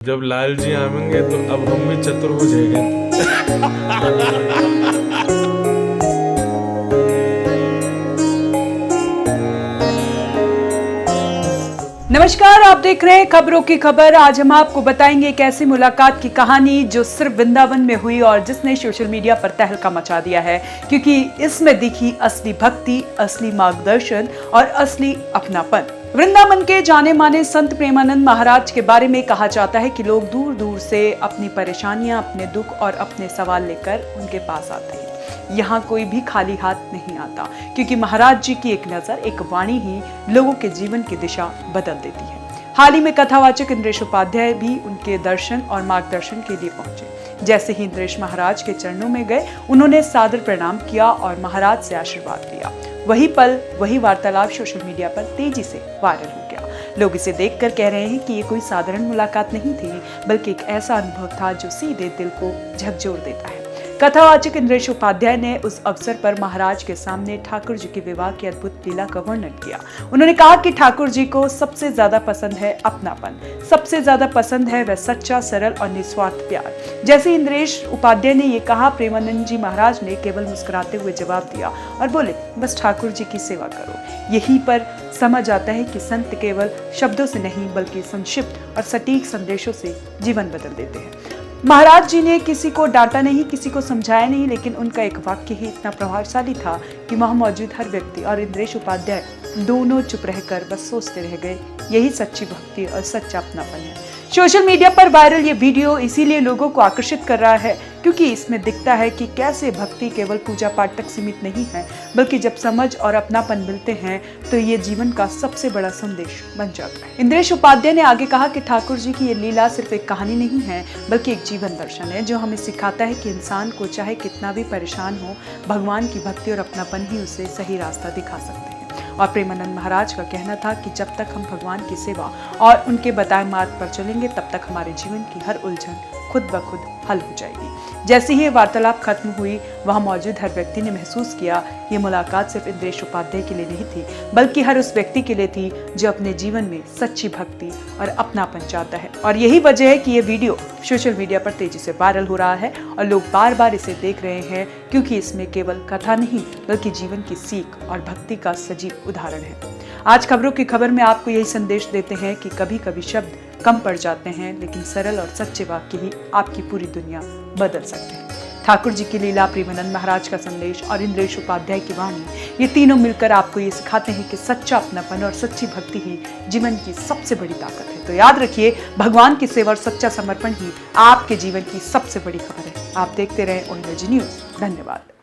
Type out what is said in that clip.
जब लाल जी आएंगे तो अब हम भी चतुर हो जाएंगे। नमस्कार, आप देख रहे हैं खबरों की खबर। आज हम आपको बताएंगे एक ऐसी मुलाकात की कहानी जो सिर्फ वृंदावन में हुई और जिसने सोशल मीडिया पर तहलका मचा दिया है, क्योंकि इसमें दिखी असली भक्ति, असली मार्गदर्शन और असली अपनापन। वृंदावन के जाने माने संत प्रेमानंद महाराज के बारे में कहा जाता है कि लोग दूर दूर से अपनी परेशानियां, अपने दुख और अपने सवाल लेकर उनके पास आते हैं। यहाँ कोई भी खाली हाथ नहीं आता, क्योंकि महाराज जी की एक नजर, एक वाणी ही लोगों के जीवन की दिशा बदल देती है। हाल ही में कथावाचक इंद्रेश उपाध्याय भी उनके दर्शन और मार्गदर्शन के लिए पहुंचे। जैसे ही इंद्रेश महाराज के चरणों में गए, उन्होंने सादर प्रणाम किया और महाराज से आशीर्वाद लिया। वही पल, वही वार्तालाप सोशल मीडिया पर तेजी से वायरल हो गया। लोग इसे देखकर कह रहे हैं कि ये कोई साधारण मुलाकात नहीं थी, बल्कि एक ऐसा अनुभव था जो सीधे दिल को झकझोर देता है। कथावाचक इंद्रेश उपाध्याय ने उस अवसर पर महाराज के सामने ठाकुर जी के विवाह की अद्भुत लीला का वर्णन किया। उन्होंने कहा कि ठाकुर जी को सबसे ज्यादा पसंद है अपनापन, सबसे ज्यादा पसंद है वह सच्चा, सरल और निस्वार्थ प्यार। जैसे इंद्रेश उपाध्याय ने ये कहा, प्रेमानंद जी महाराज ने केवल मुस्कुराते हुए जवाब दिया और बोले, बस ठाकुर जी की सेवा करो। यहीं पर समझ आता है कि संत केवल शब्दों से नहीं, बल्कि संक्षिप्त और सटीक संदेशों से जीवन बदल देते हैं। महाराज जी ने किसी को डांटा नहीं, किसी को समझाया नहीं, लेकिन उनका एक वाक्य ही इतना प्रभावशाली था कि वहां मौजूद हर व्यक्ति और इंद्रेश उपाध्याय दोनों चुप रहकर बस सोचते रह गए। यही सच्ची भक्ति और सच्चा अपनापन है। सोशल मीडिया पर वायरल ये वीडियो इसीलिए लोगों को आकर्षित कर रहा है, क्योंकि इसमें दिखता है कि कैसे भक्ति केवल पूजा पाठ तक सीमित नहीं है, बल्कि जब समझ और अपनापन मिलते हैं तो ये जीवन का सबसे बड़ा संदेश बन जाता है। इंद्रेश उपाध्याय ने आगे कहा कि ठाकुर जी की ये लीला सिर्फ एक कहानी नहीं है, बल्कि एक जीवन दर्शन है, जो हमें सिखाता है कि इंसान को चाहे कितना भी परेशान हो, भगवान की भक्ति और अपनापन ही उसे सही रास्ता दिखा सकते हैं। और प्रेमानंद महाराज का कहना था कि जब तक हम भगवान की सेवा और उनके बताए मार्ग पर चलेंगे, तब तक हमारे जीवन की हर उलझन खुद ब खुद हल हो जाएगी। जैसे ही वार्तालाप खत्म हुई, वहां मौजूद हर व्यक्ति ने महसूस किया ये मुलाकात सिर्फ इंद्रेश उपाध्याय के लिए नहीं थी, बल्कि हर उस व्यक्ति के लिए थी जो अपने जीवन में सच्ची भक्ति और अपनापन चाहता है। और यही वजह है कि ये वीडियो सोशल मीडिया पर तेजी से वायरल हो रहा है और लोग बार बार इसे देख रहे हैं, क्योंकि इसमें केवल कथा नहीं, बल्कि जीवन की सीख और भक्ति का सजीव उदाहरण है। आज खबरों की खबर में आपको यही संदेश देते हैं कि कभी कभी शब्द कम पड़ जाते हैं, लेकिन सरल और सच्चे वाक्य ही आपकी पूरी दुनिया बदल सकते हैं। ठाकुर जी की लीला, प्रेमानंद महाराज का संदेश और इंद्रेश उपाध्याय की वाणी, ये तीनों मिलकर आपको ये सिखाते हैं कि सच्चा अपनापन और सच्ची भक्ति ही जीवन की सबसे बड़ी ताकत है। तो याद रखिए, भगवान की सेवा और सच्चा समर्पण ही आपके जीवन की सबसे बड़ी खबर है। आप देखते रहें ओनएनर्जी न्यूज। धन्यवाद।